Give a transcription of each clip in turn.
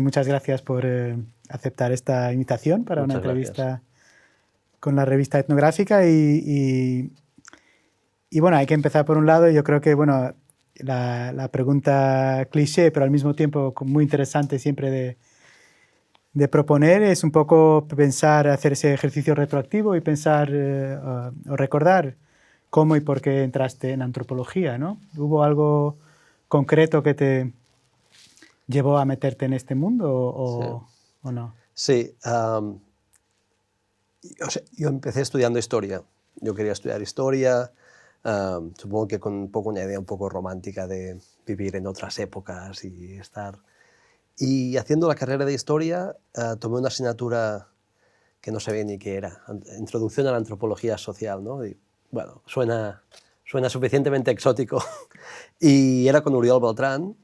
Muchas gracias por aceptar esta invitación para una entrevista con la revista Etnográfica y bueno, hay que empezar por un lado. Yo creo que bueno, la pregunta cliché, pero al mismo tiempo muy interesante siempre de proponer es un poco pensar, hacer ese ejercicio retroactivo y pensar o recordar cómo y por qué entraste en antropología, ¿no? ¿Hubo algo concreto que te llevó a meterte en este mundo o no? Sí, yo empecé estudiando historia. Yo quería estudiar historia, supongo que con un poco una idea un poco romántica de vivir en otras épocas y estar... Y haciendo la carrera de historia, tomé una asignatura que no sabía ni qué era, Introducción a la Antropología Social, ¿no? Y, bueno, suena suficientemente exótico. Y era con Oriol Beltrán,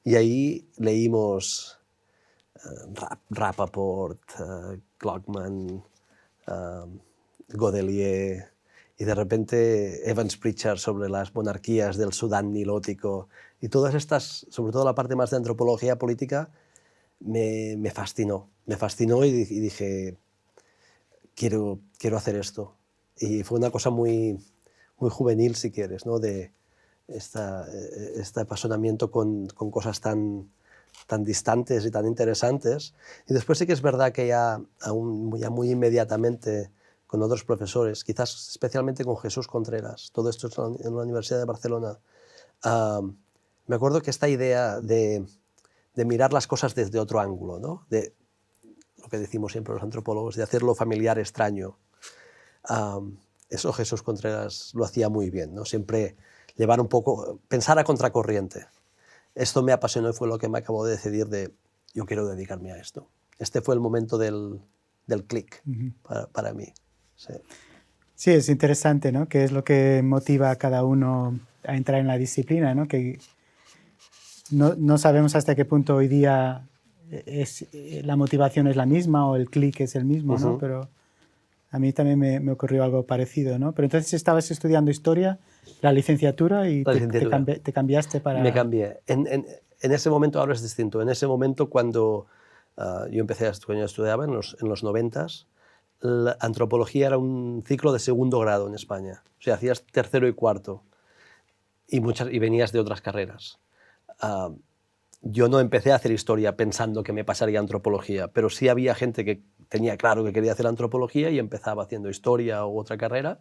y ahí leímos Rappaport, Clockman, Godelier, y de repente Evans Pritchard sobre las monarquías del Sudán nilótico, y todas estas, sobre todo la parte más de antropología política, me fascinó. Me fascinó y dije, quiero hacer esto. Y fue una cosa muy juvenil, si quieres, ¿no? De este apasionamiento con cosas tan distantes y tan interesantes. Y después sí que es verdad que ya muy inmediatamente con otros profesores, quizás especialmente con Jesús Contreras, todo esto es en la Universidad de Barcelona, me acuerdo que esta idea de mirar las cosas desde otro ángulo, ¿no? De lo que decimos siempre los antropólogos, de hacerlo familiar extraño. Eso Jesús Contreras lo hacía muy bien, ¿no? Siempre llevar un poco, pensar a contracorriente. Esto me apasionó y fue lo que me acabó de decidir de yo quiero dedicarme a esto. Este fue el momento del clic para mí. Sí. Sí, es interesante, ¿no? ¿Qué es lo que motiva a cada uno a entrar en la disciplina, ¿no? Que no sabemos hasta qué punto hoy día la motivación es la misma o el clic es el mismo, ¿no? Pero a mí también me ocurrió algo parecido, ¿no? Pero entonces estabas estudiando historia, la licenciatura, y te cambiaste para... Me cambié. En ese momento, ahora es distinto. En ese momento, cuando yo empecé a estudiar, estudiaba en los 90s, la antropología era un ciclo de segundo grado en España. O sea, hacías tercero y cuarto y venías de otras carreras. Yo no empecé a hacer historia pensando que me pasaría antropología, pero sí había gente que tenía claro que quería hacer antropología y empezaba haciendo historia u otra carrera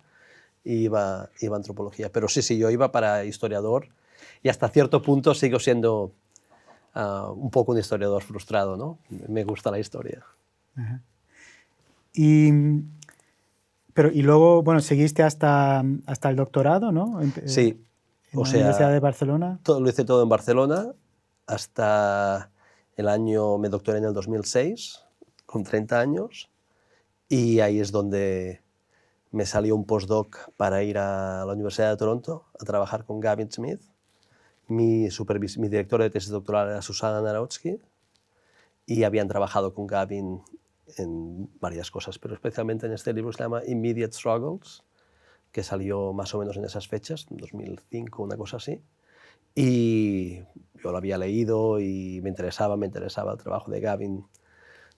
y iba a antropología. Pero sí, yo iba para historiador y hasta cierto punto sigo siendo un poco un historiador frustrado, ¿no? Me gusta la historia. Ajá. Y luego, bueno, seguiste hasta el doctorado, ¿no? Sí. En la Universidad de Barcelona. Lo hice todo en Barcelona hasta me doctoré en el 2006, con 30 años, y ahí es donde me salió un postdoc para ir a la Universidad de Toronto a trabajar con Gavin Smith. Mi directora de tesis doctoral era Susana Narodsky, y habían trabajado con Gavin en varias cosas, pero especialmente en este libro que se llama Immediate Struggles, que salió más o menos en esas fechas, en 2005, una cosa así. Y yo lo había leído y me interesaba el trabajo de Gavin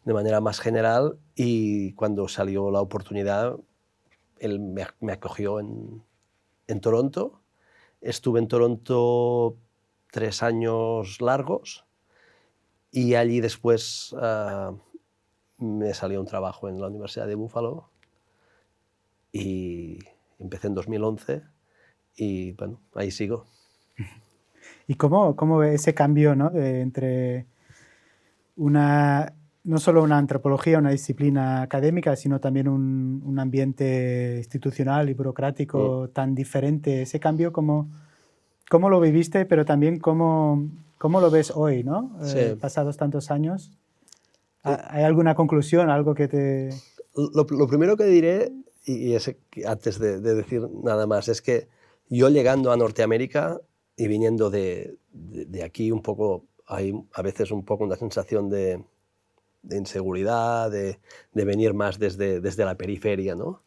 de manera más general, y cuando salió la oportunidad, él me acogió en Toronto. Estuve en Toronto 3 años largos y allí después me salió un trabajo en la Universidad de Buffalo y empecé en 2011 y bueno, ahí sigo. ¿Y cómo ve ese cambio, ¿no? Entre no solo una antropología, una disciplina académica, sino también un ambiente institucional y burocrático tan diferente? Ese cambio, ¿cómo lo viviste, pero también cómo lo ves hoy, ¿no? Sí. Pasados tantos años. ¿Hay alguna conclusión, algo que te...? Lo primero que diré, y antes de decir nada más, es que yo llegando a Norteamérica y viniendo de aquí un poco, hay a veces un poco una sensación de inseguridad, de venir más desde la periferia, ¿no?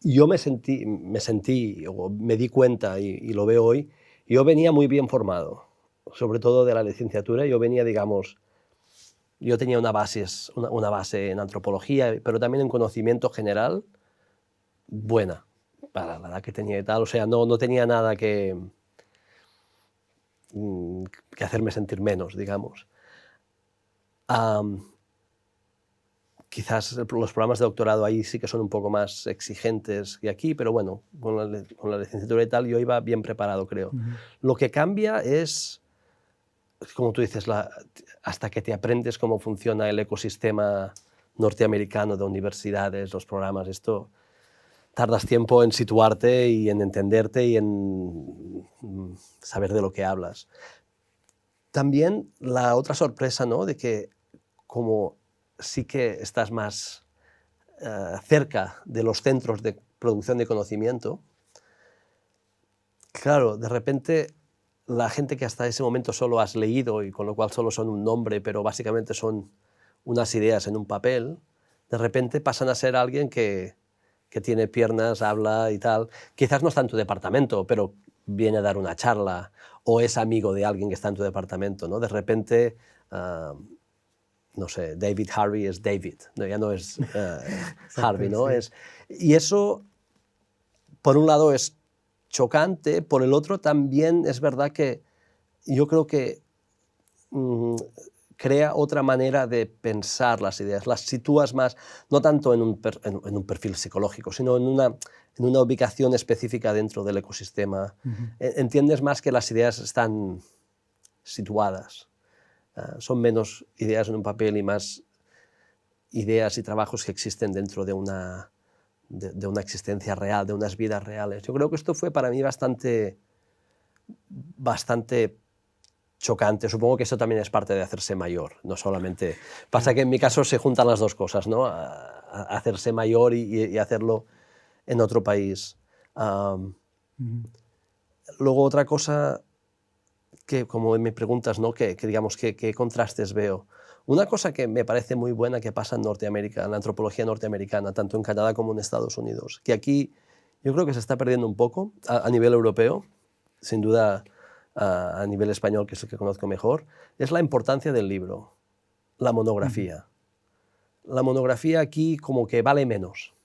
Yo me sentí, o me di cuenta, y lo veo hoy, yo venía muy bien formado, sobre todo de la licenciatura. Yo venía, digamos, yo tenía una base en antropología, pero también en conocimiento general buena para la edad que tenía y tal. O sea, no tenía nada que hacerme sentir menos, digamos. Quizás los programas de doctorado ahí sí que son un poco más exigentes que aquí, pero bueno, con la licenciatura y tal yo iba bien preparado, creo. Lo que cambia es, como tú dices, hasta que te aprendes cómo funciona el ecosistema norteamericano de universidades, los programas, esto, tardas tiempo en situarte y en entenderte y en saber de lo que hablas. También la otra sorpresa, ¿no?, de que como sí que estás más cerca de los centros de producción de conocimiento, claro, de repente la gente que hasta ese momento solo has leído y con lo cual solo son un nombre, pero básicamente son unas ideas en un papel, de repente pasan a ser alguien que tiene piernas, habla y tal. Quizás no está en tu departamento, pero viene a dar una charla o es amigo de alguien que está en tu departamento, ¿no? De repente, no sé, David Harvey es David, ¿no? Ya no es Harvey, ¿no? Sí. Y eso, por un lado, es chocante, por el otro también es verdad que yo creo que crea otra manera de pensar las ideas, las sitúas más, no tanto en un perfil psicológico, sino en una ubicación específica dentro del ecosistema. Entiendes más que las ideas están situadas. Son menos ideas en un papel y más ideas y trabajos que existen dentro de una existencia real, de unas vidas reales. Yo creo que esto fue para mí bastante chocante. Supongo que eso también es parte de hacerse mayor, no solamente... Pasa que en mi caso se juntan las dos cosas, ¿no? Hacerse mayor y hacerlo en otro país. Luego otra cosa que, como me preguntas, ¿no?, que digamos, ¿qué contrastes veo? Una cosa que me parece muy buena que pasa en Norteamérica, en la antropología norteamericana, tanto en Canadá como en Estados Unidos, que aquí yo creo que se está perdiendo un poco a nivel europeo, sin duda a nivel español, que es el que conozco mejor, es la importancia del libro, la monografía. La monografía aquí como que vale menos,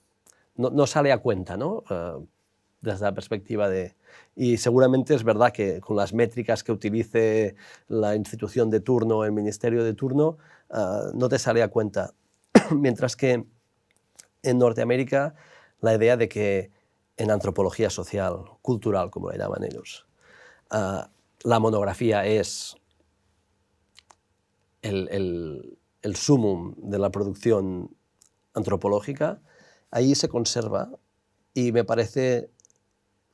no sale a cuenta, ¿no? Desde la perspectiva de... Y seguramente es verdad que con las métricas que utilice la institución de turno, el ministerio de turno, no te sale a cuenta. Mientras que en Norteamérica la idea de que en antropología social, cultural, como le llaman ellos, la monografía es el sumum de la producción antropológica, ahí se conserva y me parece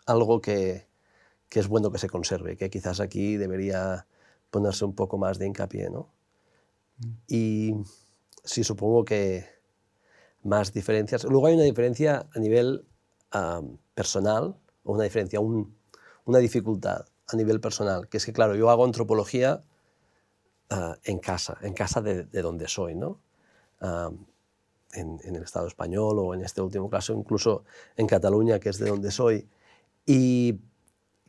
algo que es bueno que se conserve, que quizás aquí debería ponerse un poco más de hincapié, ¿no? Y sí, supongo que más diferencias. Luego hay una diferencia a nivel personal, o una diferencia, una dificultad a nivel personal, que es que, claro, yo hago antropología en casa de donde soy, ¿no? En el Estado español o en este último caso incluso en Cataluña, que es de donde soy. Y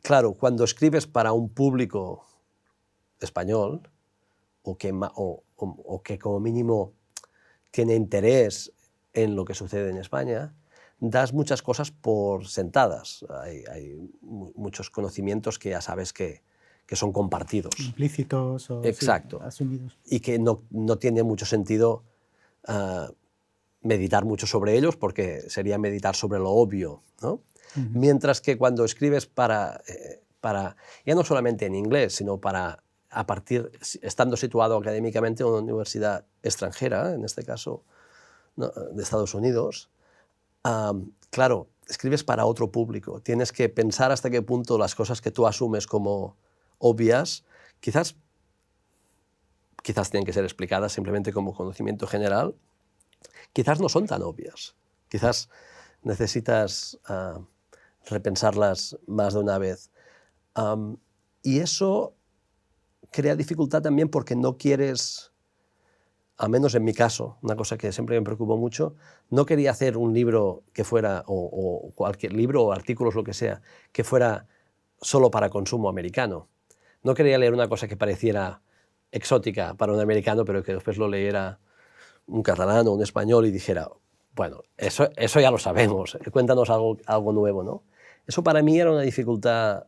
claro, cuando escribes para un público español o que como mínimo tiene interés en lo que sucede en España, das muchas cosas por sentadas. Hay muchos conocimientos que ya sabes que son compartidos. Implícitos o exacto. Sí, asumidos. Y que no tiene mucho sentido meditar mucho sobre ellos porque sería meditar sobre lo obvio, ¿no? Mientras que cuando escribes para, ya no solamente en inglés, sino estando situado académicamente en una universidad extranjera, en este caso, ¿no?, de Estados Unidos, claro, escribes para otro público. Tienes que pensar hasta qué punto las cosas que tú asumes como obvias, quizás tienen que ser explicadas simplemente como conocimiento general, quizás no son tan obvias. Quizás necesitas repensarlas más de una vez. Y eso crea dificultad también porque no quieres, al menos en mi caso, una cosa que siempre me preocupó mucho, no quería hacer un libro que fuera, o cualquier libro o artículos, lo que sea, que fuera solo para consumo americano. No quería leer una cosa que pareciera exótica para un americano, pero que después lo leyera un catalán o un español y dijera, bueno, eso ya lo sabemos, cuéntanos algo nuevo, ¿no? Eso para mí era una dificultad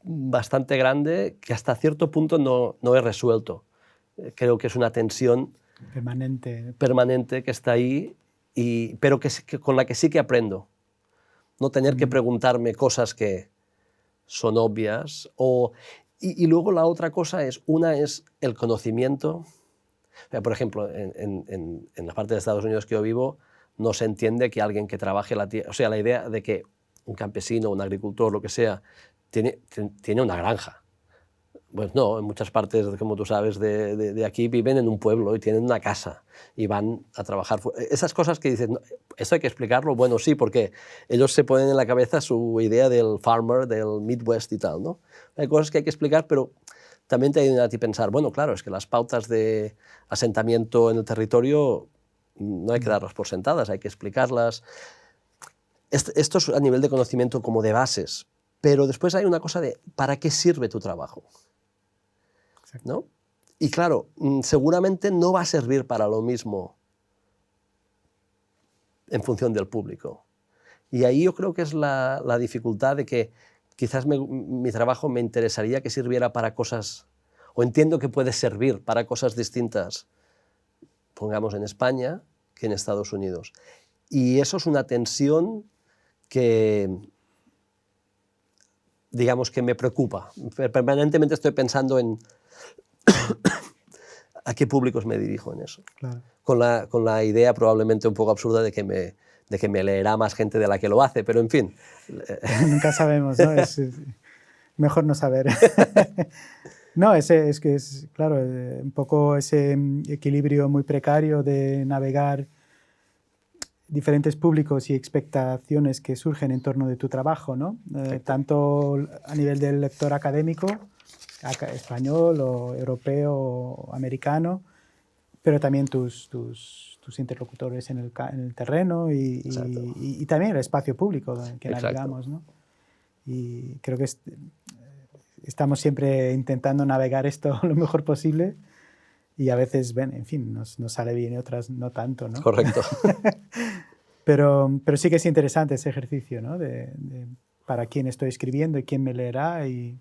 bastante grande que hasta cierto punto no he resuelto. Creo que es una tensión permanente que está ahí, pero con la que sí que aprendo. No tener que preguntarme cosas que son obvias. Y luego la otra cosa es, una es el conocimiento. Por ejemplo, en la parte de Estados Unidos que yo vivo, no se entiende que alguien que trabaje la tierra, o sea, la idea de que un campesino, un agricultor, lo que sea, tiene una granja. Pues no, en muchas partes, como tú sabes, de aquí viven en un pueblo y tienen una casa y van a trabajar. Esas cosas que dicen, no, ¿esto hay que explicarlo? Bueno, sí, porque ellos se ponen en la cabeza su idea del farmer, del Midwest y tal, ¿no? Hay cosas que hay que explicar, pero también te ayudan a ti pensar, bueno, claro, es que las pautas de asentamiento en el territorio no hay que darlas por sentadas, hay que explicarlas. Esto es a nivel de conocimiento como de bases, pero después hay una cosa de ¿para qué sirve tu trabajo? ¿No? Y claro, seguramente no va a servir para lo mismo en función del público. Y ahí yo creo que es la dificultad de que quizás mi trabajo me interesaría que sirviera para cosas, o entiendo que puede servir para cosas distintas, pongamos en España, que en Estados Unidos. Y eso es una tensión que, digamos, que me preocupa. Permanentemente estoy pensando en a qué públicos me dirijo en eso. Claro. Con la idea probablemente un poco absurda de que me leerá más gente de la que lo hace, pero en fin. Nunca sabemos, ¿no? Es mejor no saber. No, es que es, claro, un poco ese equilibrio muy precario de navegar diferentes públicos y expectaciones que surgen en torno de tu trabajo, ¿no? Tanto a nivel del lector académico, español o europeo o americano, pero también tus interlocutores en el terreno y también el espacio público en que navegamos, ¿no? Y creo que estamos siempre intentando navegar esto lo mejor posible y a veces, en fin, nos sale bien y otras no tanto, ¿no? Correcto. pero sí que es interesante ese ejercicio, ¿no? Para quién estoy escribiendo y quién me leerá y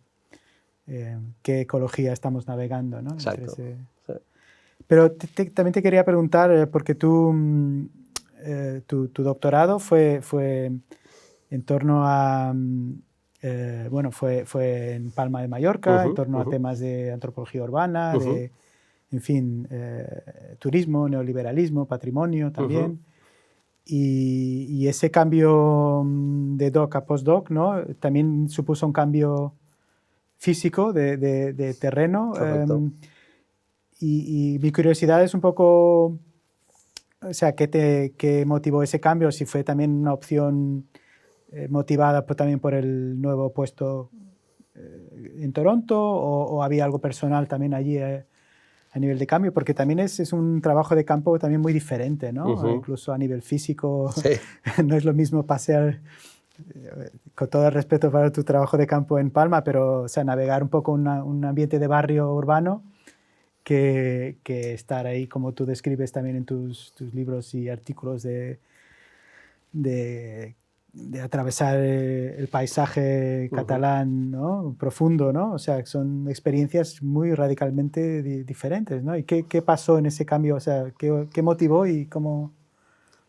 qué ecología estamos navegando, ¿no? Exacto. Sí. Pero también te quería preguntar, porque tu doctorado fue en torno a, bueno, fue en Palma de Mallorca, en torno a temas de antropología urbana, de, en fin, turismo, neoliberalismo, patrimonio también. Y ese cambio de doc a postdoc, ¿no? También supuso un cambio físico de terreno. Y mi curiosidad es un poco, o sea, ¿qué motivó ese cambio? Si fue también una opción motivada también por el nuevo puesto en Toronto o había algo personal también allí a nivel de cambio, porque también es un trabajo de campo también muy diferente, ¿no? Incluso a nivel físico, sí. No es lo mismo pasear, con todo el respeto para tu trabajo de campo en Palma, pero o sea, navegar un poco un ambiente de barrio urbano que estar ahí, como tú describes también en tus libros y artículos de atravesar el paisaje catalán, ¿no? Profundo, ¿no? O sea, son experiencias muy radicalmente diferentes, ¿no? ¿Y qué pasó en ese cambio? O sea, ¿qué motivó y cómo?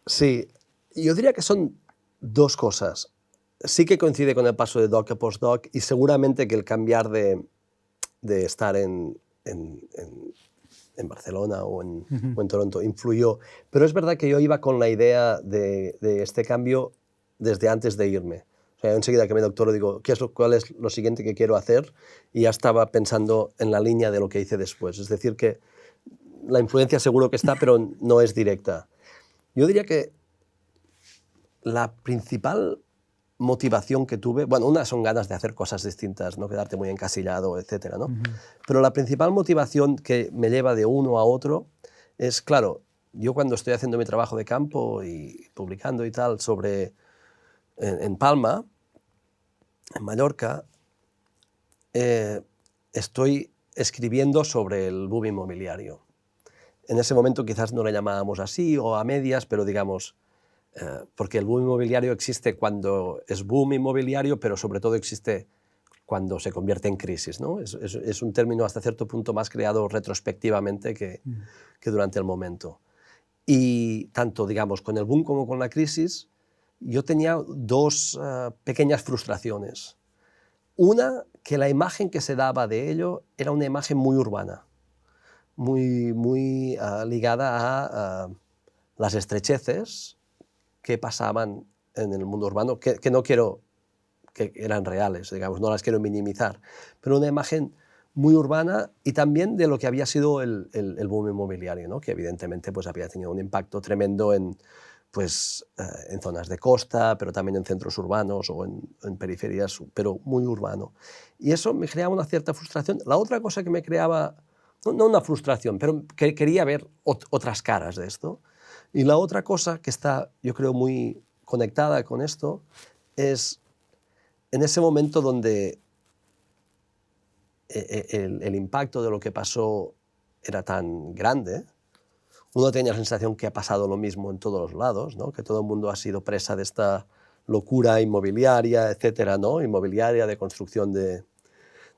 Sí, yo diría que son dos cosas. Sí que coincide con el paso de doc a postdoc y seguramente que el cambiar de estar en Barcelona o en Toronto influyó. Pero es verdad que yo iba con la idea de este cambio desde antes de irme. O sea, enseguida que me doctoro digo, ¿cuál es lo siguiente que quiero hacer? Y ya estaba pensando en la línea de lo que hice después. Es decir, que la influencia seguro que está, pero no es directa. Yo diría que la principal motivación que tuve, bueno, una son ganas de hacer cosas distintas, no quedarte muy encasillado, etcétera, ¿no? Pero la principal motivación que me lleva de uno a otro es, claro, yo cuando estoy haciendo mi trabajo de campo y publicando y tal en Palma, en Mallorca, estoy escribiendo sobre el boom inmobiliario. En ese momento quizás no le llamábamos así o a medias, pero digamos, porque el boom inmobiliario existe cuando es boom inmobiliario, pero sobre todo existe cuando se convierte en crisis, ¿no? Es un término hasta cierto punto más creado retrospectivamente que durante el momento. Y tanto, digamos, con el boom como con la crisis, yo tenía dos pequeñas frustraciones. Una, que la imagen que se daba de ello era una imagen muy urbana, muy ligada a las estrecheces que pasaban en el mundo urbano, que no quiero, que eran reales, digamos, no las quiero minimizar, pero una imagen muy urbana y también de lo que había sido el boom inmobiliario, ¿no? Que evidentemente pues, había tenido un impacto tremendo en zonas de costa, pero también en centros urbanos o en periferias, pero muy urbano. Y eso me creaba una cierta frustración. La otra cosa que me creaba, no una frustración, pero que quería ver otras caras de esto. Y la otra cosa que está, yo creo, muy conectada con esto es en ese momento donde el impacto de lo que pasó era tan grande, uno tenía la sensación que ha pasado lo mismo en todos los lados, ¿no? Que todo el mundo ha sido presa de esta locura inmobiliaria, etcétera, ¿no? Inmobiliaria, de construcción de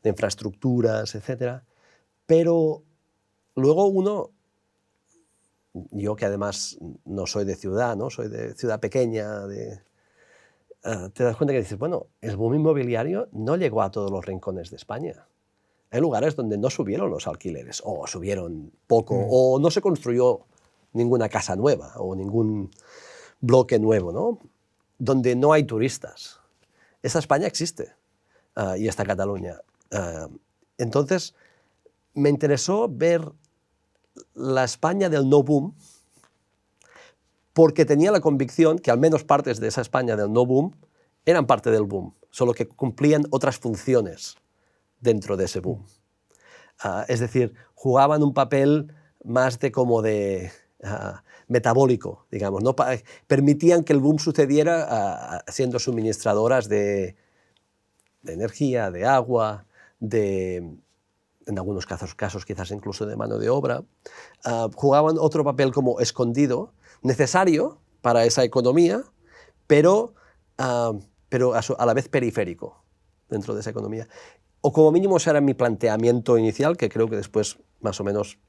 infraestructuras, etcétera. Pero luego uno, yo que además no soy de ciudad, ¿no? Soy de ciudad pequeña, te das cuenta que dices, bueno, el boom inmobiliario no llegó a todos los rincones de España. Hay lugares donde no subieron los alquileres, o subieron poco, o no se construyó ninguna casa nueva, o ningún bloque nuevo, ¿no? Donde no hay turistas. Esa España existe, y esta Cataluña. Entonces, me interesó ver la España del no boom, porque tenía la convicción que al menos partes de esa España del no boom eran parte del boom, solo que cumplían otras funciones dentro de ese boom. Es decir, jugaban un papel más metabólico, digamos, ¿no? Permitían que el boom sucediera siendo suministradoras de energía, de agua, en algunos casos quizás incluso de mano de obra. Jugaban otro papel como escondido, necesario para esa economía, pero a la vez periférico dentro de esa economía. O como mínimo ese era mi planteamiento inicial, que creo que después más o menos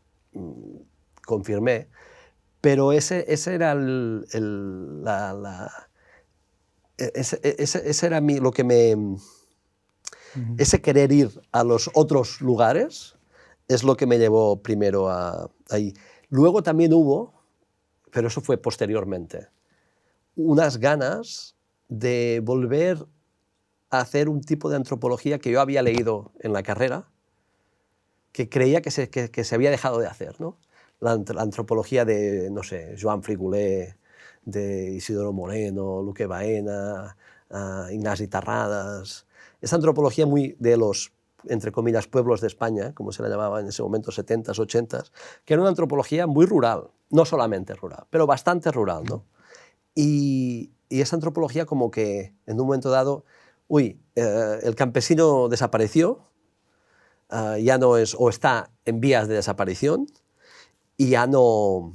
confirmé, pero ese era lo que me... Ese querer ir a los otros lugares es lo que me llevó primero ahí. Luego también hubo, pero eso fue posteriormente, unas ganas de volver a hacer un tipo de antropología que yo había leído en la carrera, que creía que se había dejado de hacer, ¿no? La antropología de, no sé, Joan Frigoulet, de Isidoro Moreno, Luque Baena, Ignasi Terradas. Esa antropología muy de los, entre comillas, pueblos de España, como se la llamaba en ese momento, 70s, 80s, que era una antropología muy rural, no solamente rural, pero bastante rural, ¿no? Y esa antropología como que en un momento dado, el campesino desapareció, ya no es, o está en vías de desaparición, y ya no...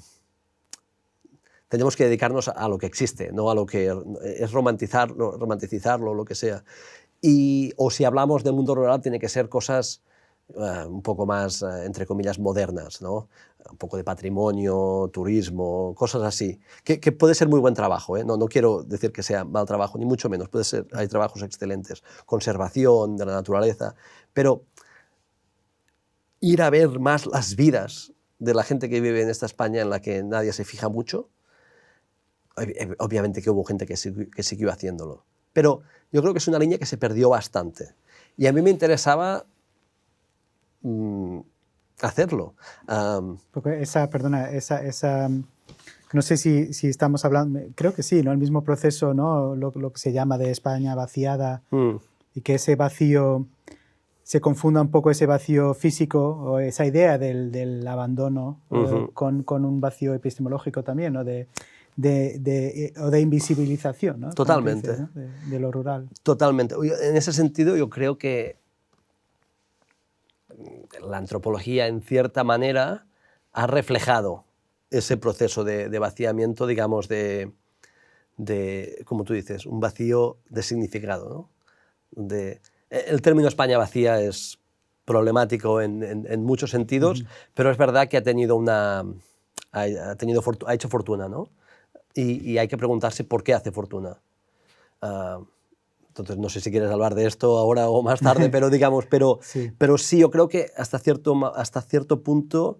Tenemos que dedicarnos a lo que existe, no a lo que es romanticizarlo, lo que sea. O si hablamos del mundo rural, tiene que ser cosas un poco más, entre comillas, modernas, ¿no? Un poco de patrimonio, turismo, cosas así, que puede ser muy buen trabajo, ¿eh? No quiero decir que sea mal trabajo, ni mucho menos, hay trabajos excelentes, conservación de la naturaleza, pero ir a ver más las vidas de la gente que vive en esta España en la que nadie se fija mucho, obviamente que hubo gente que siguió haciéndolo, pero yo creo que es una línea que se perdió bastante, y a mí me interesaba hacerlo. Porque no sé si estamos hablando, creo que sí, ¿no? El mismo proceso, ¿no? Lo que se llama de España vaciada, y que ese vacío, se confunda un poco ese vacío físico o esa idea del abandono con un vacío epistemológico también, ¿no? o de invisibilización, ¿no? Totalmente. Dices, ¿no? de lo rural. Totalmente. En ese sentido yo creo que la antropología, en cierta manera, ha reflejado ese proceso de vaciamiento, digamos, como tú dices, un vacío de significado, ¿no? El término España vacía es problemático en muchos sentidos, pero es verdad que ha hecho fortuna, ¿no? Y hay que preguntarse por qué hace fortuna. Entonces, no sé si quieres hablar de esto ahora o más tarde, pero digamos, Sí. pero sí, yo creo que hasta cierto punto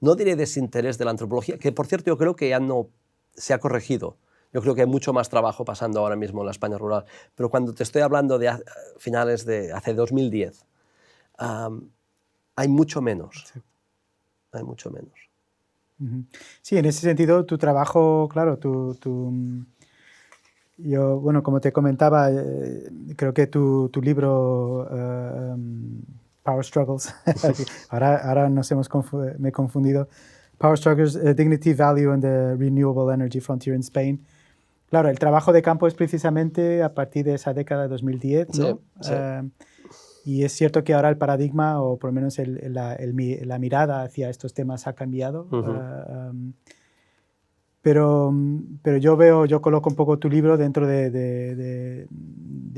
no diré desinterés de la antropología, que por cierto yo creo que ya no se ha corregido. Yo creo que hay mucho más trabajo pasando ahora mismo en la España rural, pero cuando te estoy hablando de finales de hace 2010, hay mucho menos. Sí. Hay mucho menos. Sí, en ese sentido, tu trabajo, claro, yo, bueno, como te comentaba, creo que tu libro, Power Struggles, ahora me he confundido, Power Struggles, Dignity, Value and the Renewable Energy Frontier in Spain. Claro, el trabajo de campo es precisamente a partir de esa década de 2010, ¿no? Sí. Y es cierto que ahora el paradigma, o por lo menos la mirada hacia estos temas ha cambiado. Pero yo coloco un poco tu libro dentro de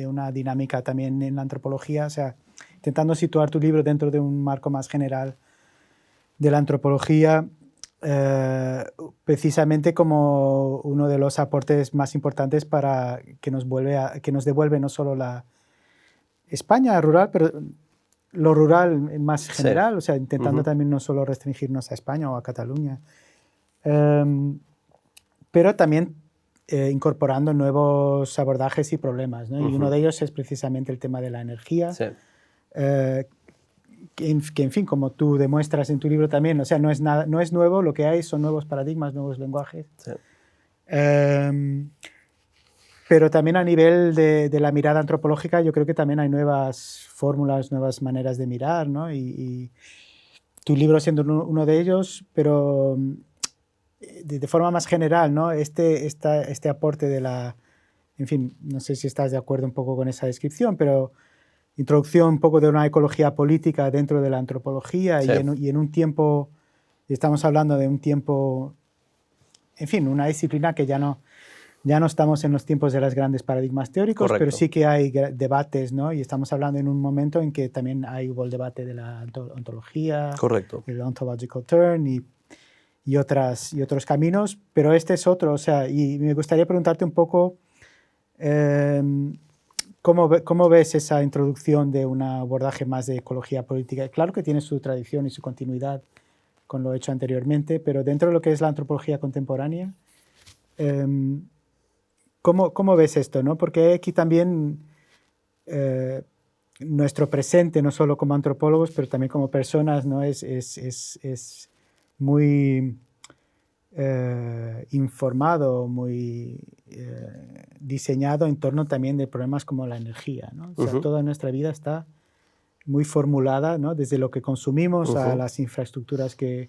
una dinámica también en la antropología, o sea, intentando situar tu libro dentro de un marco más general de la antropología, precisamente como uno de los aportes más importantes para que nos devuelve no solo la España rural, pero lo rural más general, sí. O sea, intentando también no solo restringirnos a España o a Cataluña, pero también incorporando nuevos abordajes y problemas, ¿no? Y uno de ellos es precisamente el tema de la energía, Sí. Que en fin, como tú demuestras en tu libro también, o sea, no es nuevo, lo que hay son nuevos paradigmas, nuevos lenguajes. Sí. Pero también a nivel de la mirada antropológica, yo creo que también hay nuevas fórmulas, nuevas maneras de mirar, ¿no? Y tu libro siendo uno de ellos, pero de forma más general, ¿no? Este aporte de en fin, no sé si estás de acuerdo un poco con esa descripción, pero introducción un poco de una ecología política dentro de la antropología. Sí. Y en un tiempo, estamos hablando de un tiempo, en fin, una disciplina que ya no estamos en los tiempos de los grandes paradigmas teóricos, correcto, pero sí que hay debates, ¿no? Y estamos hablando en un momento en que también hubo el debate de la ontología, correcto, el ontological turn y otros caminos, pero este es otro, o sea, y me gustaría preguntarte un poco ¿cómo ves esa introducción de un abordaje más de ecología política? Claro que tiene su tradición y su continuidad con lo hecho anteriormente, pero dentro de lo que es la antropología contemporánea, ¿cómo ves esto, no? Porque aquí también nuestro presente, no solo como antropólogos, pero también como personas, ¿no? es muy informado, muy diseñado en torno también de problemas como la energía, ¿no? O sea, toda nuestra vida está muy formulada, ¿no? Desde lo que consumimos a las infraestructuras en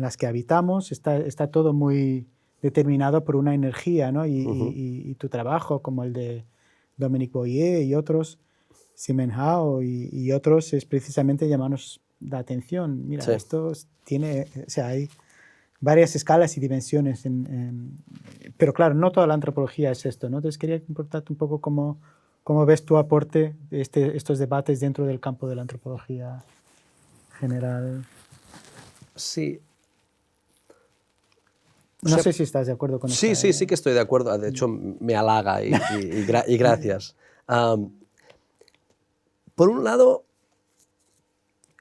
las que habitamos, está todo muy determinado por una energía, ¿no? Y tu trabajo, como el de Dominique Boyer y otros, Simon Howe y otros, es precisamente llamarnos la atención. Mira, sí. Esto tiene, o sea, hay varias escalas y dimensiones, pero claro, no toda la antropología es esto, ¿no? Entonces quería preguntarte un poco cómo ves tu aporte de estos debates dentro del campo de la antropología general. Sí. No sé si estás de acuerdo con eso. Sí que estoy de acuerdo. De hecho, me halaga y gracias. Por un lado,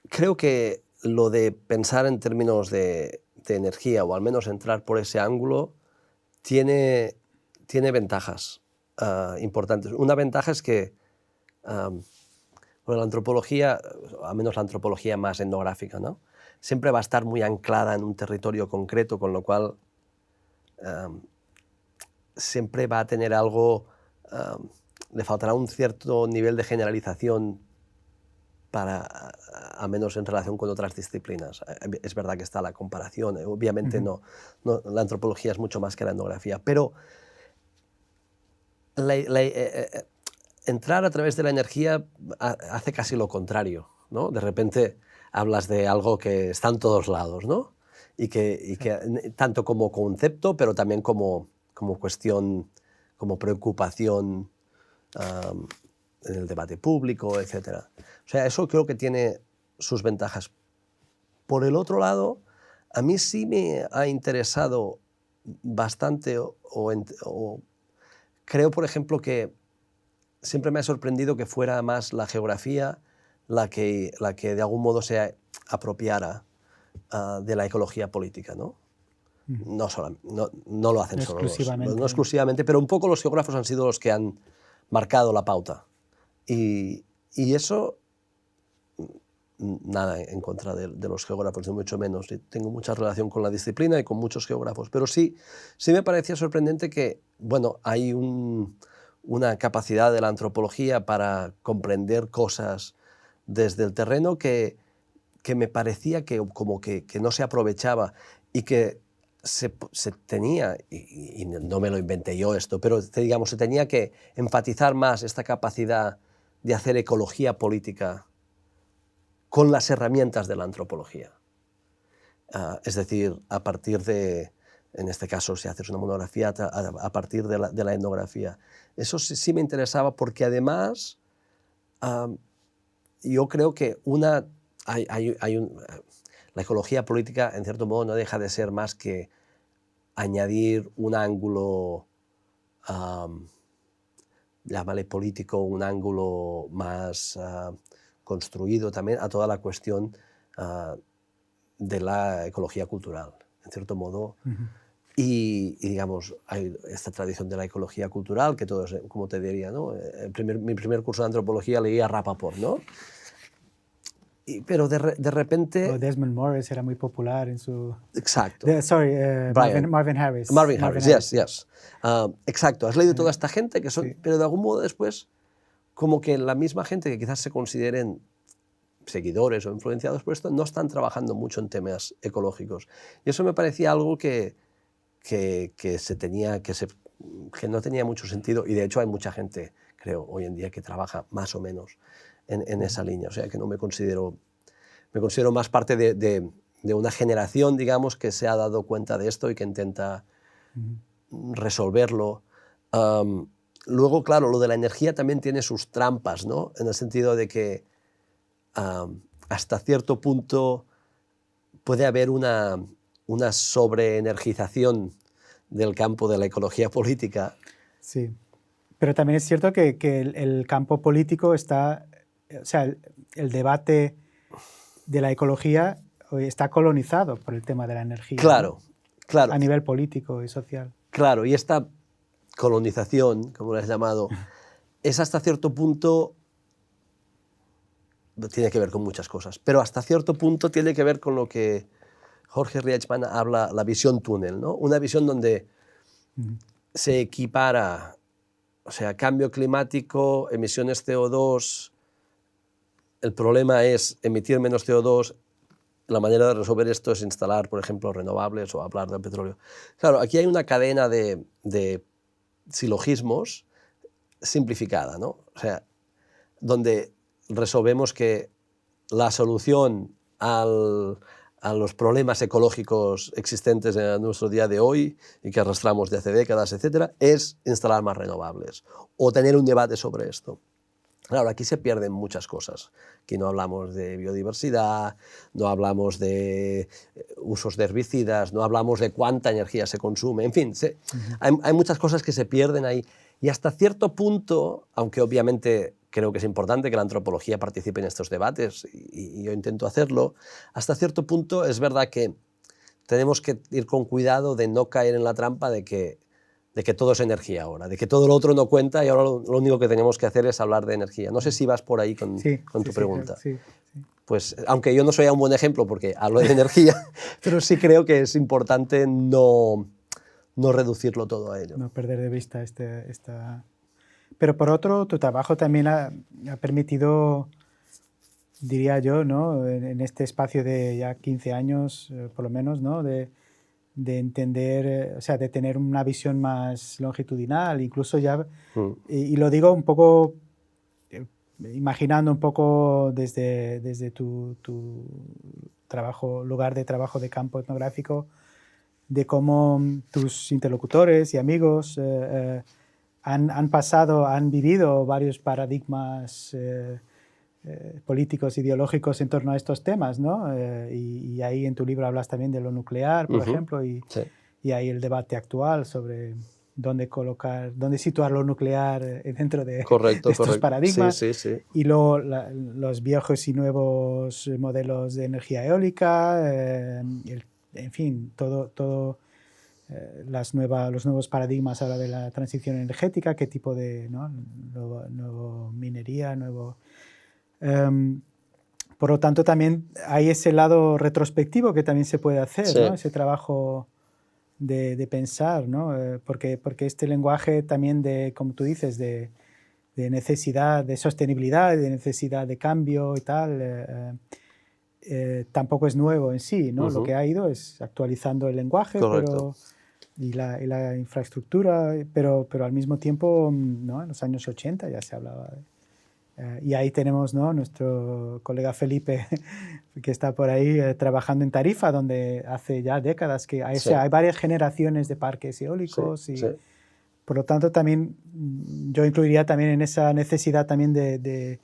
creo que lo de pensar en términos de energía, o al menos entrar por ese ángulo, tiene ventajas importantes. Una ventaja es que la antropología, al menos la antropología más etnográfica, ¿no? Siempre va a estar muy anclada en un territorio concreto, con lo cual siempre va a tener algo, le faltará un cierto nivel de generalización a menos en relación con otras disciplinas. Es verdad que está la comparación, obviamente no, la antropología es mucho más que la etnografía, pero entrar a través de la energía hace casi lo contrario, ¿no? De repente hablas de algo que está en todos lados, ¿no? Y que tanto como concepto, pero también como cuestión, como preocupación en el debate público, etc. O sea, eso creo que tiene sus ventajas. Por el otro lado, a mí sí me ha interesado bastante, o creo, por ejemplo, que siempre me ha sorprendido que fuera más la geografía la que de algún modo se apropiara de la ecología política, ¿no? No lo hacen solo exclusivamente. no exclusivamente, pero un poco los geógrafos han sido los que han marcado la pauta. Y eso, nada en contra de los geógrafos, ni mucho menos. Tengo mucha relación con la disciplina y con muchos geógrafos, pero sí me parecía sorprendente que, bueno, hay una capacidad de la antropología para comprender cosas desde el terreno que me parecía que no se aprovechaba y que se tenía, y no me lo inventé yo esto, pero digamos, se tenía que enfatizar más esta capacidad de hacer ecología política con las herramientas de la antropología. Es decir, a partir de, en este caso, si haces una monografía, a partir de la etnografía. Eso sí me interesaba porque además yo creo que la ecología política, en cierto modo, no deja de ser más que añadir un ángulo, llámale político, un ángulo más construido también a toda la cuestión de la ecología cultural, en cierto modo. Y digamos, hay esta tradición de la ecología cultural, que todos, como te diría, ¿no? Mi primer curso de antropología leía a Rapaport, ¿no? Pero de repente... Desmond Morris era muy popular en su... Exacto. Marvin Harris. Marvin Harris, yes. Exacto, has leído toda esta gente, que son, sí. Pero de algún modo después, como que la misma gente que quizás se consideren seguidores o influenciados por esto, no están trabajando mucho en temas ecológicos. Y eso me parecía algo que no tenía mucho sentido, y de hecho hay mucha gente, creo, hoy en día que trabaja más o menos en esa línea. O sea, que no me considero más parte de una generación, digamos, que se ha dado cuenta de esto y que intenta resolverlo. Luego, claro, lo de la energía también tiene sus trampas, ¿no? En el sentido de que hasta cierto punto puede haber una sobreenergización del campo de la ecología política. Sí, pero también es cierto que el campo político está, o sea, el debate de la ecología está colonizado por el tema de la energía. Claro, ¿no? Claro. A nivel político y social. Claro, y esta colonización, como lo has llamado, es hasta cierto punto, tiene que ver con muchas cosas, pero hasta cierto punto tiene que ver con lo que Jorge Riechmann habla, la visión túnel, ¿no? Una visión donde se equipara, o sea, cambio climático, emisiones CO2, el problema es emitir menos CO2, la manera de resolver esto es instalar, por ejemplo, renovables o hablar del petróleo. Claro, aquí hay una cadena de silogismos simplificada, ¿no? O sea, donde resolvemos que la solución a los problemas ecológicos existentes en nuestro día de hoy y que arrastramos de hace décadas, etcétera, es instalar más renovables o tener un debate sobre esto. Claro, aquí se pierden muchas cosas. Aquí no hablamos de biodiversidad, no hablamos de usos de herbicidas, no hablamos de cuánta energía se consume, en fin, hay muchas cosas que se pierden ahí. Y hasta cierto punto, aunque obviamente creo que es importante que la antropología participe en estos debates, y yo intento hacerlo, hasta cierto punto es verdad que tenemos que ir con cuidado de no caer en la trampa de que todo es energía ahora, de que todo lo otro no cuenta y ahora lo único que tenemos que hacer es hablar de energía. No sé si vas por ahí con tu pregunta. Sí. Pues, aunque yo no soy un buen ejemplo porque hablo de energía, pero sí creo que es importante no reducirlo todo a ello. No perder de vista esta... Pero por otro, tu trabajo también ha permitido, diría yo, ¿no? En este espacio de ya 15 años, por lo menos, ¿no? De entender, o sea, de tener una visión más longitudinal, incluso ya, y lo digo un poco imaginando un poco desde tu lugar de trabajo de campo etnográfico, de cómo tus interlocutores y amigos han vivido varios paradigmas políticos, ideológicos en torno a estos temas, ¿no? Y ahí en tu libro hablas también de lo nuclear, por ejemplo, Sí. y hay el debate actual sobre dónde situar lo nuclear dentro de estos paradigmas. Sí, sí, sí. Y luego los viejos y nuevos modelos de energía eólica, en fin, todo los nuevos paradigmas ahora de la transición energética, qué tipo de nuevo minería, por lo tanto, también hay ese lado retrospectivo que también se puede hacer, Sí. ¿no? Ese trabajo de pensar, ¿no? Porque este lenguaje también como tú dices, de necesidad de sostenibilidad, de necesidad de cambio y tal, tampoco es nuevo en sí, ¿no? Lo que ha ido es actualizando el lenguaje y la infraestructura, pero al mismo tiempo, ¿no? En los años 80 ya se hablaba y ahí tenemos, ¿no? Nuestro colega Felipe, que está por ahí trabajando en Tarifa, donde hace ya décadas que hay, Sí. o sea, hay varias generaciones de parques eólicos. Sí, y sí. por lo tanto, también yo incluiría también en esa necesidad también de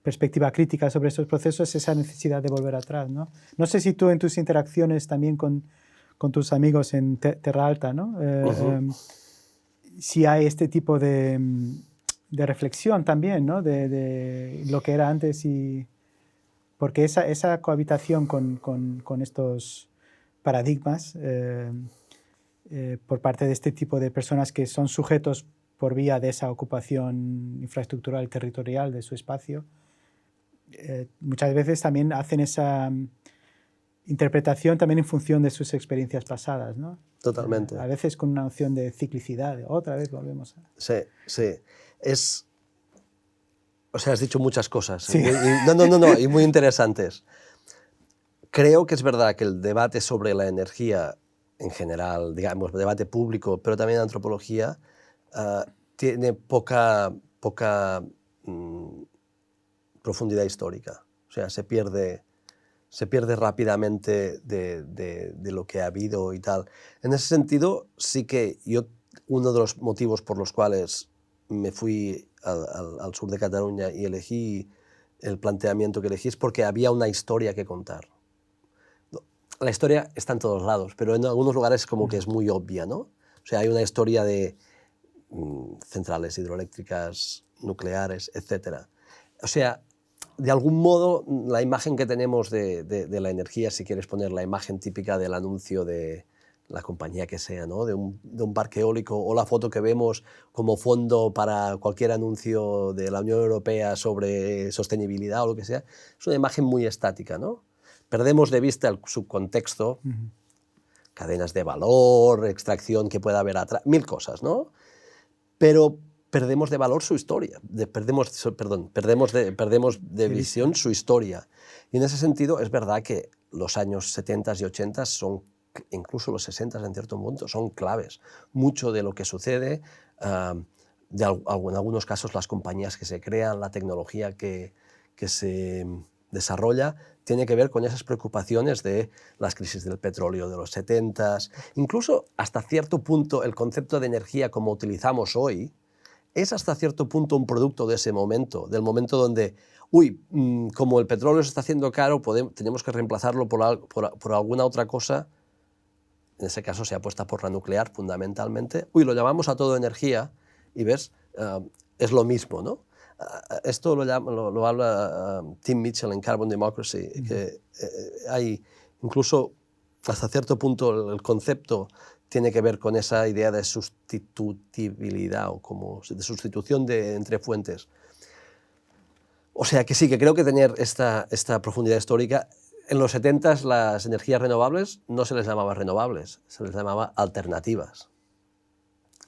perspectiva crítica sobre estos procesos, esa necesidad de volver atrás, ¿no? No sé si tú en tus interacciones también con tus amigos en Terra Alta, ¿no? Si hay este tipo de reflexión también, ¿no? De lo que era antes porque esa cohabitación con estos paradigmas por parte de este tipo de personas que son sujetos por vía de esa ocupación infraestructural y territorial de su espacio, muchas veces también hacen esa interpretación también en función de sus experiencias pasadas, ¿no? Totalmente. A veces con una noción de ciclicidad, otra vez volvemos a... Sí, sí. O sea, has dicho muchas cosas. Sí. Y muy interesantes. Creo que es verdad que el debate sobre la energía en general, digamos, debate público, pero también antropología, tiene poca profundidad histórica. O sea, se pierde rápidamente de lo que ha habido y tal. En ese sentido, sí que uno de los motivos por los cuales me fui al sur de Cataluña y elegí el planteamiento que elegí es porque había una historia que contar. La historia está en todos lados, pero en algunos lugares como que es muy obvia, ¿no? O sea, hay una historia de centrales hidroeléctricas, nucleares, etc. O sea, de algún modo, la imagen que tenemos de la energía, si quieres poner la imagen típica del anuncio de la compañía que sea, ¿no? de un parque eólico, o la foto que vemos como fondo para cualquier anuncio de la Unión Europea sobre sostenibilidad o lo que sea, es una imagen muy estática, ¿no? Perdemos de vista el subcontexto, cadenas de valor, extracción que pueda haber atrás, mil cosas, ¿no? Pero perdemos de valor su historia, perdemos de visión su historia. Y en ese sentido es verdad que los años 70 y 80 son, incluso los 60 en cierto punto, son claves. Mucho de lo que sucede, en algunos casos las compañías que se crean, la tecnología que se desarrolla, tiene que ver con esas preocupaciones de las crisis del petróleo de los 70, incluso hasta cierto punto el concepto de energía como utilizamos hoy, es hasta cierto punto un producto de ese momento, del momento donde, como el petróleo se está haciendo caro, tenemos que reemplazarlo por alguna otra cosa. En ese caso se apuesta por la nuclear fundamentalmente. Lo llamamos a todo energía y ves, es lo mismo, ¿no? Esto lo habla Tim Mitchell en Carbon Democracy, que hay incluso hasta cierto punto el concepto tiene que ver con esa idea de sustitutibilidad o como de sustitución entre fuentes. O sea que sí, que creo que tener esta profundidad histórica. En los 70 las energías renovables no se les llamaba renovables, se les llamaba alternativas.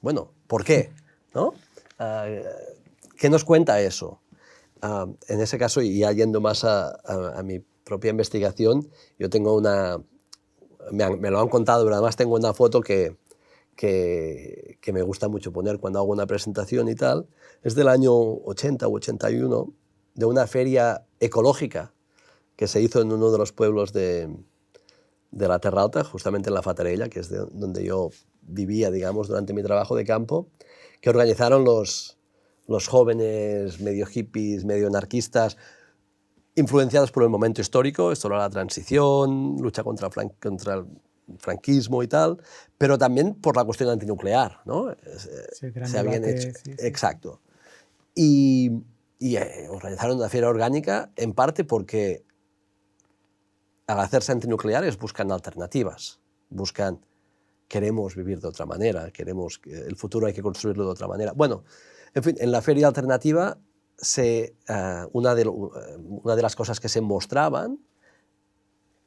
Bueno, ¿por qué? ¿No? ¿Qué nos cuenta eso? En ese caso, y ya yendo más a mi propia investigación, yo tengo me lo han contado, pero además tengo una foto que me gusta mucho poner cuando hago una presentación y tal. Es del año 80 u 81 de una feria ecológica que se hizo en uno de los pueblos de la Terra Alta, justamente en la Fatarella, que es donde yo vivía, digamos, durante mi trabajo de campo, que organizaron los jóvenes medio hippies, medio anarquistas, influenciados por el momento histórico, esto era la transición, lucha contra el franquismo y tal, pero también por la cuestión antinuclear, ¿no? Sí, se habían hecho. Sí. Exacto. Y organizaron una feria orgánica en parte porque al hacerse antinucleares buscan alternativas, queremos vivir de otra manera, el futuro hay que construirlo de otra manera. Bueno, en fin, en la feria alternativa una de las cosas que se mostraban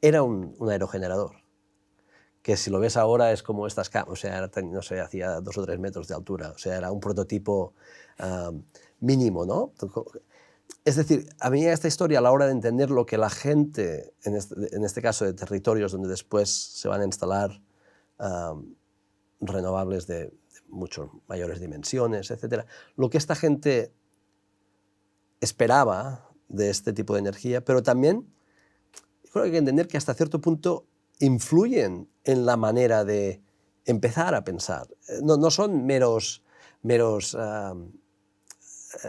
era un aerogenerador, que si lo ves ahora es como estas camas, o sea, no sé, hacía 2 o 3 metros de altura, o sea, era un prototipo mínimo, ¿no? Es decir, a mí esta historia, a la hora de entender lo que la gente, en este caso de territorios donde después se van a instalar renovables de mucho mayores dimensiones, etc., lo que esta gente esperaba de este tipo de energía, pero también creo que hay que entender que hasta cierto punto influyen en la manera de empezar a pensar. No son meros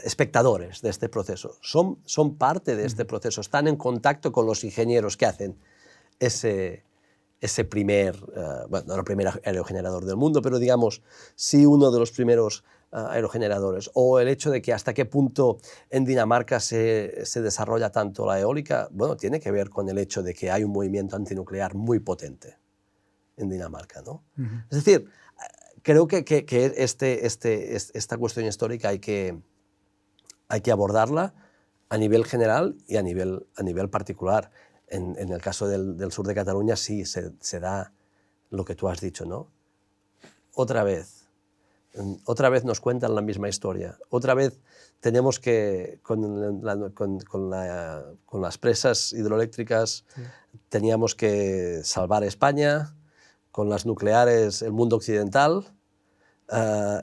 espectadores de este proceso, son parte de este proceso, están en contacto con los ingenieros que hacen ese primer, bueno, no el primer aerogenerador del mundo, pero digamos, sí uno de los primeros aerogeneradores, o el hecho de que hasta qué punto en Dinamarca se desarrolla tanto la eólica, bueno, tiene que ver con el hecho de que hay un movimiento antinuclear muy potente en Dinamarca, ¿no? Es decir, creo que esta cuestión histórica hay que abordarla a nivel general y a nivel particular. En el caso del sur de Cataluña sí se da lo que tú has dicho, ¿no? Otra vez nos cuentan la misma historia. Otra vez tenemos que, con las presas hidroeléctricas, sí, teníamos que salvar España, con las nucleares el mundo occidental,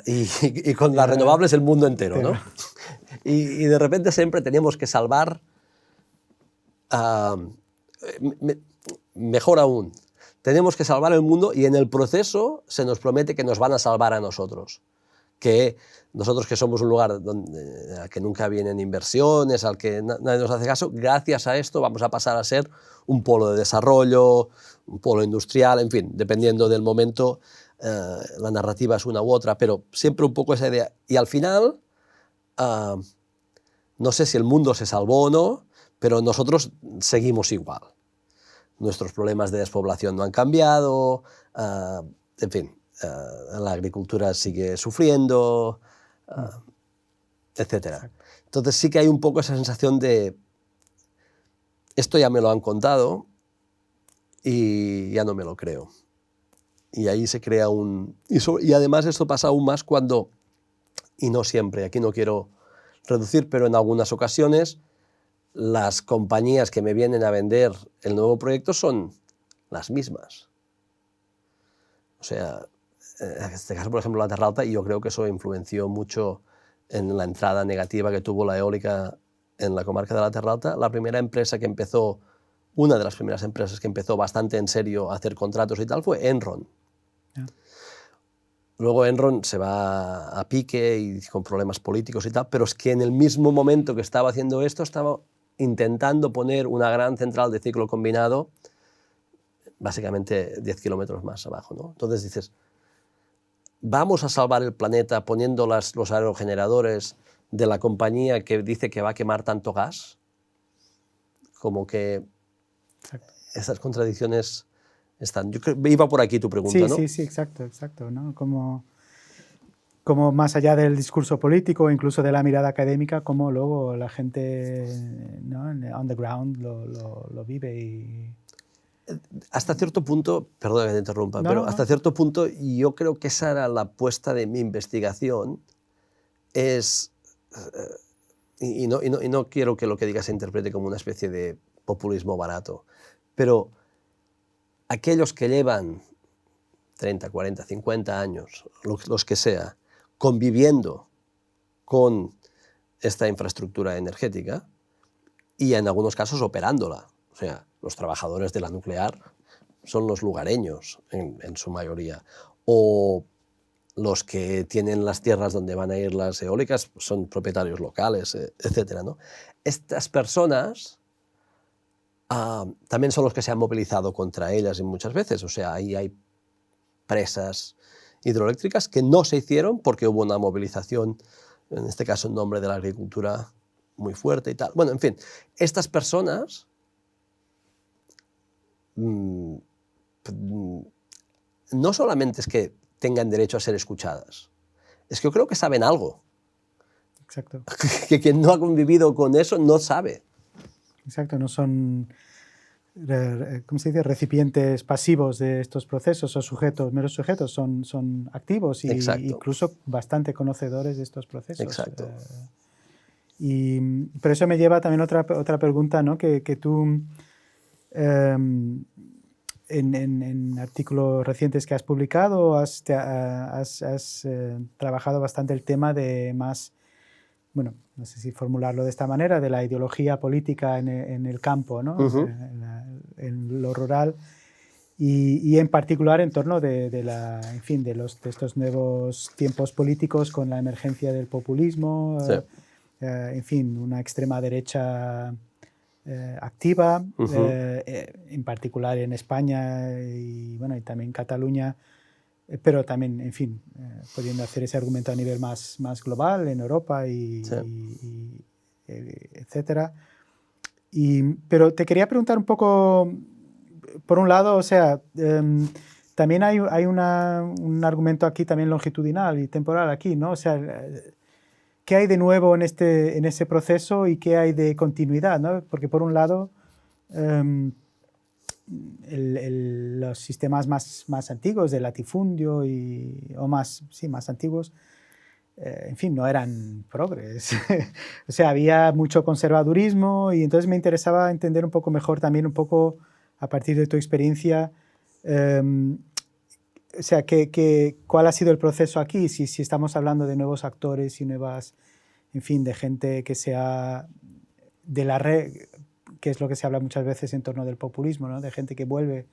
y con las renovables el mundo entero, ¿no? Y de repente siempre teníamos que salvar, mejor aún, tenemos que salvar el mundo y en el proceso se nos promete que nos van a salvar a nosotros. Que nosotros, que somos un lugar al que nunca vienen inversiones, al que nadie nos hace caso, gracias a esto vamos a pasar a ser un polo de desarrollo, un polo industrial, en fin, dependiendo del momento, la narrativa es una u otra, pero siempre un poco esa idea. Y al final, no sé si el mundo se salvó o no, pero nosotros seguimos igual. Nuestros problemas de despoblación no han cambiado, en fin, la agricultura sigue sufriendo, etc. Entonces sí que hay un poco esa sensación de esto ya me lo han contado y ya no me lo creo. Y ahí se crea y además esto pasa aún más cuando, y no siempre, aquí no quiero reducir, pero en algunas ocasiones las compañías que me vienen a vender el nuevo proyecto son las mismas. O sea, en este caso, por ejemplo, la Terra Alta, y yo creo que eso influenció mucho en la entrada negativa que tuvo la eólica en la comarca de la Terra Alta. La primera empresa que empezó, una de las primeras empresas que empezó bastante en serio a hacer contratos y tal, fue Enron. Luego Enron se va a pique y con problemas políticos y tal, pero es que en el mismo momento que estaba haciendo esto, estaba intentando poner una gran central de ciclo combinado, básicamente 10 kilómetros más abajo, ¿no? Entonces dices, ¿vamos a salvar el planeta poniendo los aerogeneradores de la compañía que dice que va a quemar tanto gas? Como que esas contradicciones están. Yo creo, iba por aquí tu pregunta, sí, ¿no? Sí, exacto, ¿no? Como más allá del discurso político, incluso de la mirada académica, como luego la gente, ¿no?, on the ground lo vive y... Hasta cierto punto, perdona que te interrumpa, pero hasta cierto punto yo creo que esa era la apuesta de mi investigación, y no quiero que lo que diga se interprete como una especie de populismo barato, pero aquellos que llevan 30, 40, 50 años, los que sea, conviviendo con esta infraestructura energética, y en algunos casos operándola. O sea, los trabajadores de la nuclear son los lugareños en su mayoría. O los que tienen las tierras donde van a ir las eólicas son propietarios locales, etc., ¿no? Estas personas también son los que se han movilizado contra ellas y muchas veces. O sea, ahí hay presas hidroeléctricas que no se hicieron porque hubo una movilización, en este caso en nombre de la agricultura, muy fuerte y tal. Bueno, en fin, estas personas no solamente es que tengan derecho a ser escuchadas, es que yo creo que saben algo. Exacto. Que quien no ha convivido con eso no sabe. Exacto, no son, ¿cómo se dice?, recipientes pasivos de estos procesos o sujetos, meros sujetos, son activos y incluso bastante conocedores de estos procesos. Exacto. Pero eso me lleva también a otra pregunta, ¿no? Que tú, en artículos recientes que has publicado, has trabajado bastante el tema de más, bueno, no sé si formularlo de esta manera, de la ideología política en el campo, ¿no? En lo rural, y en particular en torno de estos nuevos tiempos políticos con la emergencia del populismo, Sí. En fin, una extrema derecha activa, en particular en España y, bueno, y también en Cataluña, pero también, en fin, pudiendo hacer ese argumento a nivel más global en Europa etcétera. Pero te quería preguntar un poco, por un lado, o sea, también hay un argumento aquí también longitudinal y temporal aquí, ¿no? O sea, ¿qué hay de nuevo en ese proceso y qué hay de continuidad, ¿no? Porque por un lado, los sistemas más antiguos de latifundio más antiguos, en fin, no eran progres. O sea, había mucho conservadurismo y entonces me interesaba entender un poco mejor también, un poco a partir de tu experiencia, o sea, ¿cuál ha sido el proceso aquí? Si estamos hablando de nuevos actores y nuevas, en fin, de gente que sea de la red, que es lo que se habla muchas veces en torno del populismo, ¿no? De gente que vuelve,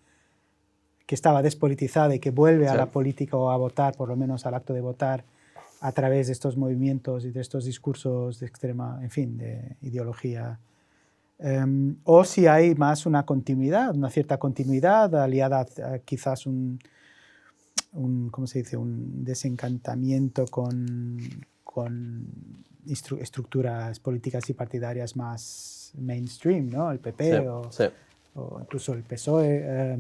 que estaba despolitizada y que vuelve a la política o a votar, por lo menos al acto de votar, a través de estos movimientos y de estos discursos de extrema, en fin, de ideología. O si hay más una continuidad, una cierta continuidad aliada a quizás ¿cómo se dice?, un desencantamiento con estructuras políticas y partidarias más mainstream, ¿no? El PP o incluso el PSOE.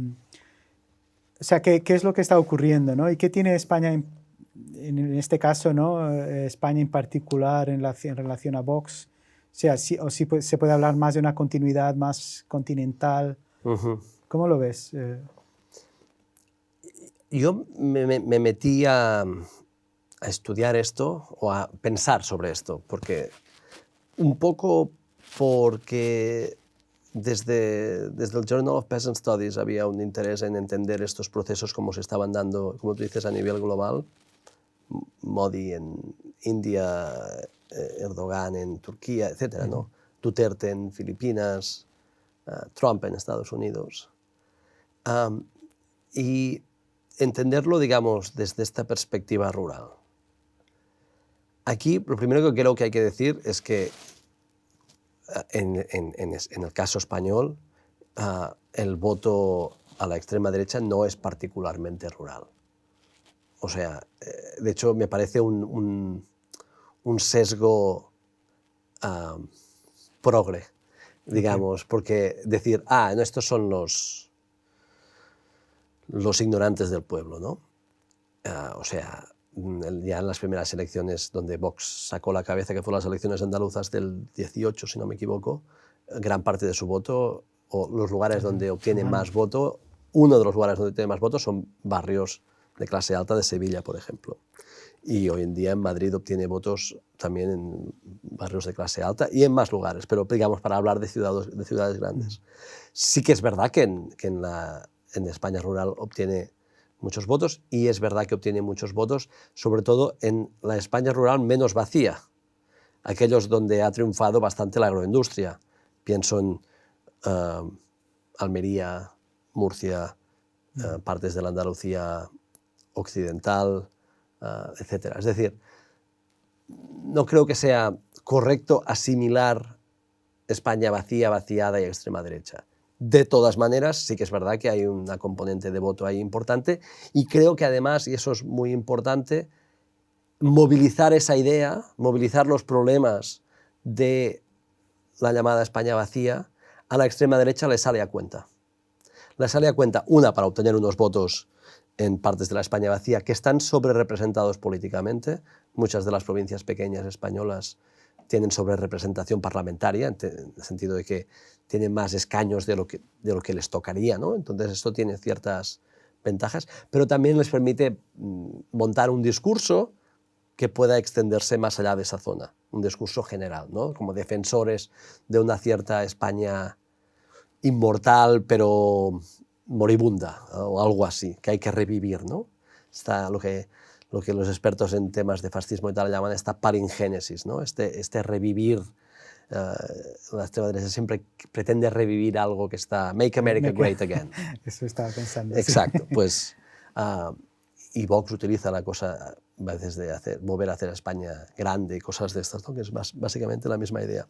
O sea, ¿qué es lo que está ocurriendo, ¿no? ¿Y qué tiene España en este caso, ¿no? España en particular en relación a Vox? O sea, si se puede hablar más de una continuidad más continental. ¿Cómo lo ves? Yo me metí a estudiar esto o a pensar sobre esto, porque desde el Journal of Peasant Studies había un interés en entender estos procesos como se estaban dando, como tú dices, a nivel global. Modi en India, Erdogan en Turquía, etc., ¿no? Duterte en Filipinas, Trump en Estados Unidos. Y entenderlo, digamos, desde esta perspectiva rural. Aquí, lo primero que creo que hay que decir es que en el caso español, el voto a la extrema derecha no es particularmente rural. O sea, de hecho, me parece un sesgo progre, digamos, porque decir, no, estos son los ignorantes del pueblo, ¿no? O sea, ya en las primeras elecciones donde Vox sacó la cabeza, que fueron las elecciones andaluzas del 18, si no me equivoco, gran parte de su voto, o los lugares donde obtiene más voto, uno de los lugares donde tiene más votos son barrios de clase alta de Sevilla, por ejemplo. Y hoy en día en Madrid obtiene votos también en barrios de clase alta y en más lugares, pero digamos para hablar de ciudades grandes. Sí que es verdad que en España rural obtiene muchos votos, y es verdad que obtiene muchos votos, sobre todo en la España rural menos vacía, aquellos donde ha triunfado bastante la agroindustria, Pienso en Almería, Murcia, partes de la Andalucía occidental, etc. Es decir, no creo que sea correcto asimilar España vacía, vaciada y extrema derecha. De todas maneras, sí que es verdad que hay una componente de voto ahí importante y creo que además, y eso es muy importante, movilizar esa idea, movilizar los problemas de la llamada España vacía, a la extrema derecha le sale a cuenta. Le sale a cuenta, una, para obtener unos votos en partes de la España vacía que están sobrerepresentados políticamente. Muchas de las provincias pequeñas españolas tienen sobrerepresentación parlamentaria, en el sentido de que tienen más escaños de lo que les tocaría, ¿no? Entonces esto tiene ciertas ventajas, pero también les permite montar un discurso que pueda extenderse más allá de esa zona, un discurso general, ¿no? Como defensores de una cierta España inmortal pero moribunda, o algo así, que hay que revivir, ¿no? Está lo que los expertos en temas de fascismo y tal llaman esta paringénesis, ¿no? Este revivir. La extrema derecha siempre pretende revivir algo que está... Make America Great Again. Eso estaba pensando. Exacto, sí. pues... y Vox utiliza la cosa a veces de volver a hacer a España grande y cosas de estas, ¿no? Que es básicamente la misma idea.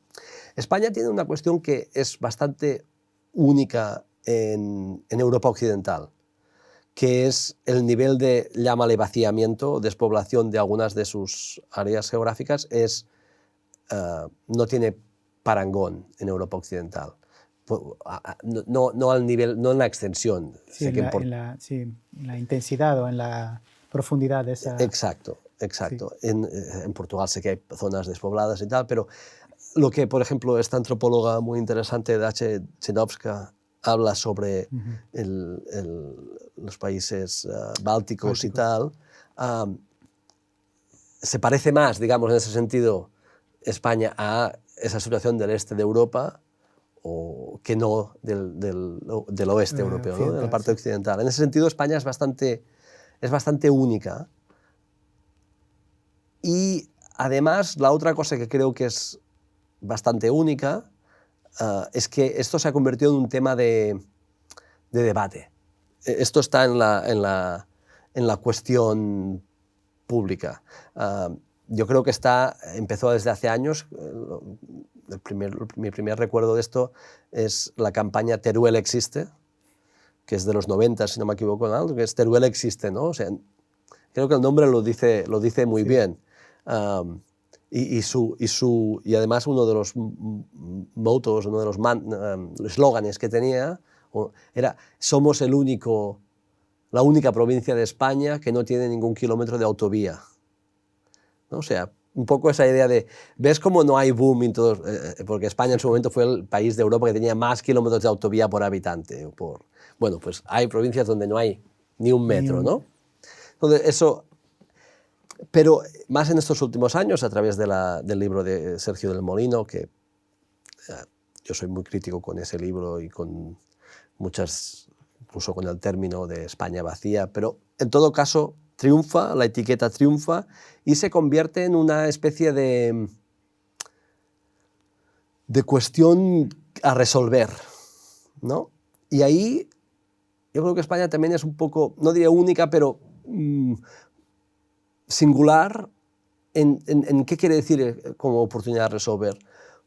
España tiene una cuestión que es bastante única en Europa occidental, que es el nivel de, llámale vaciamiento, despoblación de algunas de sus áreas geográficas, no tiene parangón en Europa occidental. No al nivel, no en la extensión. Sí, en la intensidad o en la profundidad de esa... Exacto. Sí. En Portugal sé que hay zonas despobladas y tal, pero lo que, por ejemplo, esta antropóloga muy interesante, Dace Chinowska, habla sobre los países bálticos y tal, se parece más, digamos, en ese sentido, España a esa situación del este de Europa que no del oeste europeo, ¿no? De la parte occidental. En ese sentido, España es bastante única. Y además, la otra cosa que creo que es bastante única es que esto se ha convertido en un tema de debate. Esto está en la cuestión pública. Yo creo que empezó desde hace años. Mi primer recuerdo de esto es la campaña Teruel existe, que es de los 90, si no me equivoco, ¿no? Que es Teruel existe, ¿no? O sea, creo que el nombre lo dice muy bien. Y además uno de los motos, uno de los eslóganes que tenía era: somos la única provincia de España que no tiene ningún kilómetro de autovía, ¿no? O sea, un poco esa idea de, ¿ves cómo no hay boom? Porque España en su momento fue el país de Europa que tenía más kilómetros de autovía por habitante. Bueno, pues hay provincias donde no hay ni un metro, ¿no? Entonces, eso... Pero más en estos últimos años, a través del libro de Sergio del Molino, que yo soy muy crítico con ese libro y con incluso con el término de España vacía, pero en todo caso triunfa, la etiqueta triunfa y se convierte en una especie de cuestión a resolver, ¿no? Y ahí yo creo que España también es un poco, no diría única, pero singular en qué quiere decir como oportunidad de resolver.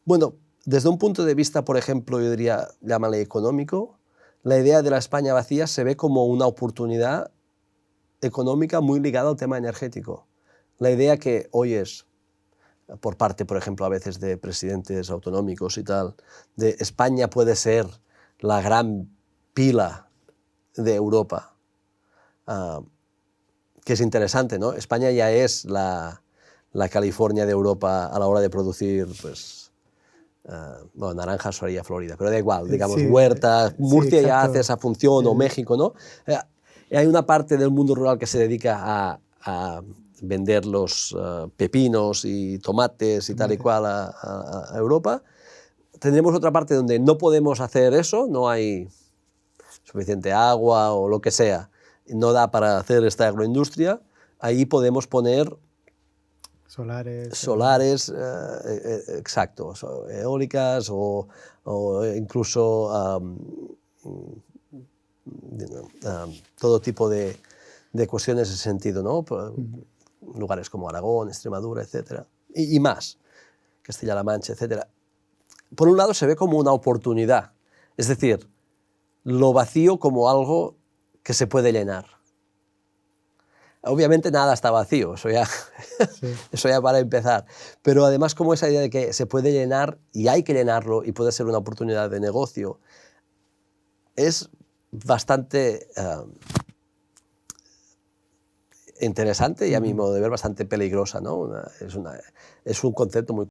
Bueno, desde un punto de vista, por ejemplo, yo diría, llámale económico, la idea de la España vacía se ve como una oportunidad económica muy ligada al tema energético. La idea que hoy es, por parte, por ejemplo, a veces de presidentes autonómicos y tal, de España puede ser la gran pila de Europa, que es interesante, ¿no? España ya es la California de Europa a la hora de producir, pues, bueno, naranjas sería Florida, pero da igual, digamos, huertas. Murcia ya hace esa función, o México, ¿no? Hay una parte del mundo rural que se dedica a vender los pepinos y tomates y tal y cual a Europa. Tendremos otra parte donde no podemos hacer eso, no hay suficiente agua o lo que sea, no da para hacer esta agroindustria. Ahí podemos poner Solares. Exacto, eólicas o incluso todo tipo de cuestiones en ese sentido, ¿no? Lugares como Aragón, Extremadura, etcétera, y más, Castilla-La Mancha, etcétera. Por un lado se ve como una oportunidad, es decir, lo vacío como algo que se puede llenar. Obviamente nada está vacío, eso ya para empezar, pero además como esa idea de que se puede llenar y hay que llenarlo y puede ser una oportunidad de negocio, es bastante interesante y a mi modo de ver bastante peligrosa, ¿no? Es un concepto muy